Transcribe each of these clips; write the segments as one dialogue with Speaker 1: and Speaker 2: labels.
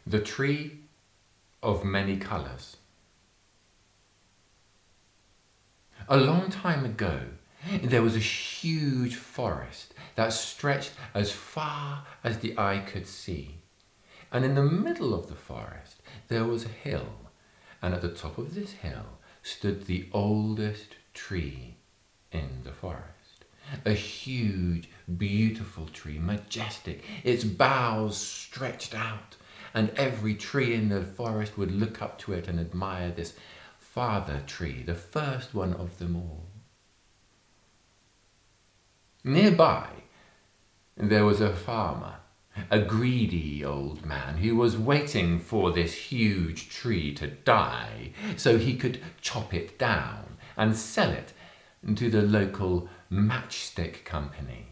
Speaker 1: The tree of many colors. A long time ago, there was a huge forest that stretched as far as the eye could see. And in the middle of the forest, there was a hill. And at the top of this hill stood the oldest tree in the forest. A huge, beautiful tree, majestic, its boughs stretched out, and every tree in the forest would look up to it and admire this father tree, the first one of them all. Nearby, there was a farmer, a greedy old man who was waiting for this huge tree to die so he could chop it down and sell it to the local matchstick company.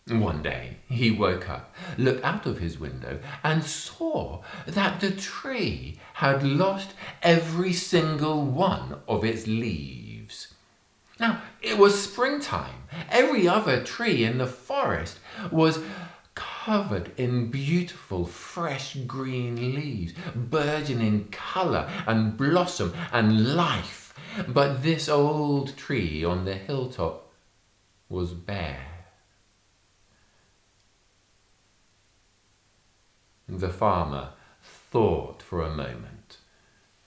Speaker 1: One day he woke up, looked out of his window, and saw that the tree had lost every single one of its leaves. Now, it was springtime. Every other tree in the forest was covered in beautiful, fresh green leaves, burgeoning colour and blossom and life. But this old tree on the hilltop was bare. The farmer thought for a moment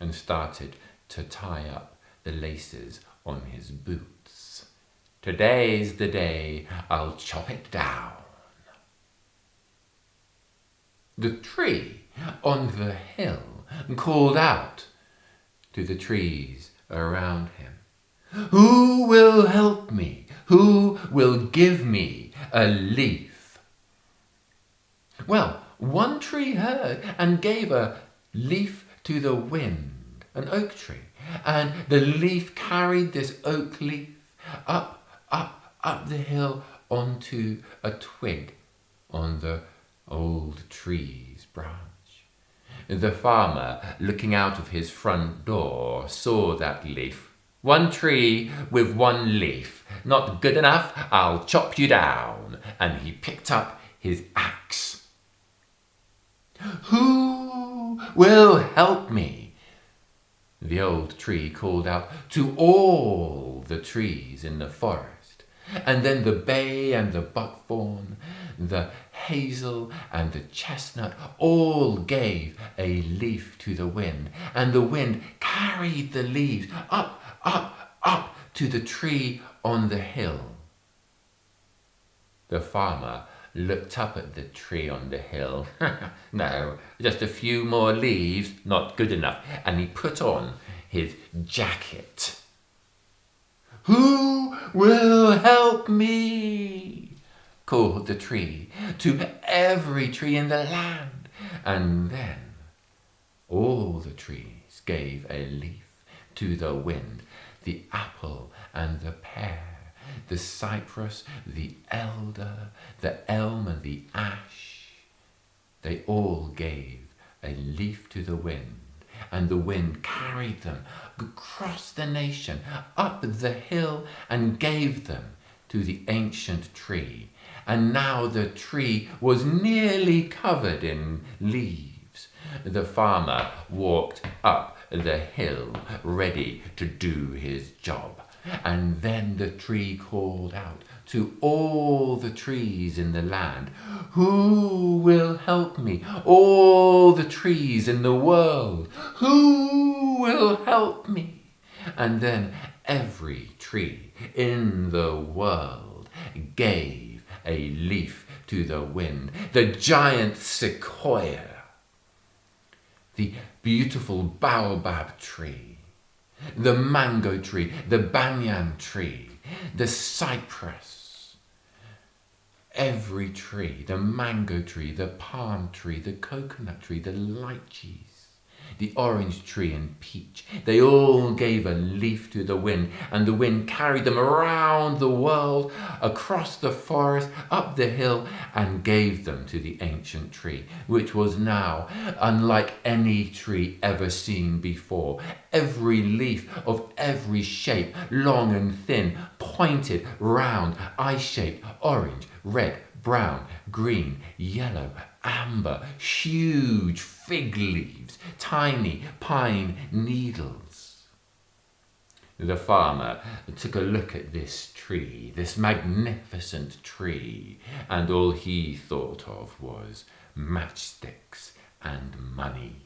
Speaker 1: and started to tie up the laces on his boots. Today's the day I'll chop it down. The tree on the hill called out to the trees around him, "Who will help me? Who will give me a leaf?" Well, one tree heard and gave a leaf to the wind, an oak tree, and the leaf carried this oak leaf up the hill onto a twig on the old tree's branch. The farmer, looking out of his front door, saw that leaf. "One tree with one leaf. Not good enough, I'll chop you down." And he picked up his axe. "Who will help me?" the old tree called out to all the trees in the forest. And then the bay and the buckthorn, the hazel and the chestnut all gave a leaf to the wind, and the wind carried the leaves up to the tree on the hill. The farmer looked up at the tree on the hill. No, just a few more leaves, not good enough. And he put on his jacket. "Who will help me?" called the tree to every tree in the land. And then all the trees gave a leaf to the wind, the apple and the pear, the cypress, the elder, the elm and the ash. They all gave a leaf to the wind, and the wind carried them across the nation, up the hill, and gave them to the ancient tree. And now the tree was nearly covered in leaves. The farmer walked up the hill, ready to do his job. And then the tree called out to all the trees in the land, "Who will help me? All the trees in the world, who will help me?" And then every tree in the world gave a leaf to the wind. The giant sequoia, the beautiful baobab tree, the mango tree, the banyan tree, the cypress, every tree, the mango tree, the palm tree, the coconut tree, the lychees, the orange tree and peach, they all gave a leaf to the wind, and the wind carried them around the world, across the forest, up the hill, and gave them to the ancient tree, which was now unlike any tree ever seen before. Every leaf of every shape, long and thin, pointed, round, eye-shaped, orange, red, brown, green, yellow, amber, huge fig leaves, tiny pine needles. The farmer took a look at this tree, this magnificent tree, and all he thought of was matchsticks and money.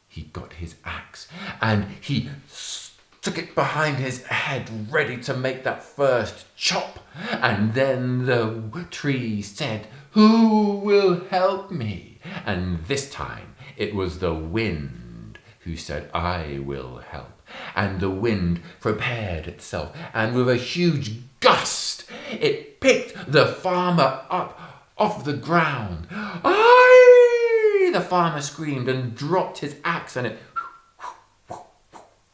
Speaker 1: He got his axe and he stuck it behind his head, ready to make that first chop. And then the tree said, "Who will help me?" And this time it was the wind who said, "I will help." And the wind prepared itself, and with a huge gust, it picked the farmer up off the ground. "Aye!" the farmer screamed and dropped his axe, and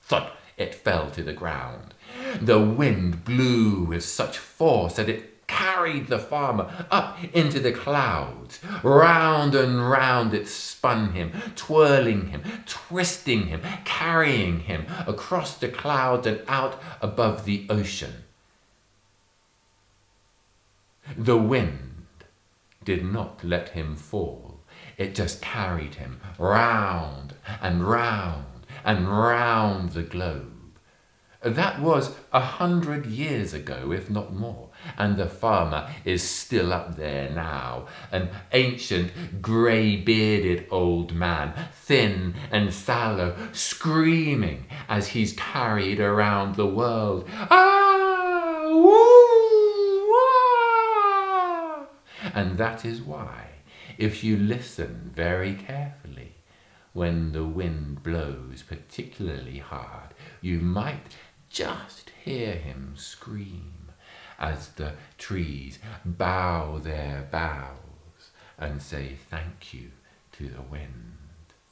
Speaker 1: thud, it fell to the ground. The wind blew with such force that it carried the farmer up into the clouds. Round and round it spun him, twirling him, twisting him, carrying him across the clouds and out above the ocean. The wind did not let him fall. It just carried him round and round and round the globe. That was 100 years ago, if not more, and the farmer is still up there now, an ancient, grey-bearded old man, thin and sallow, screaming as he's carried around the world. "Ah! Woo! Ah!" And that is why, if you listen very carefully, when the wind blows particularly hard, you might just hear him scream as the trees bow their boughs and say thank you to the wind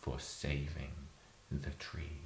Speaker 1: for saving the tree.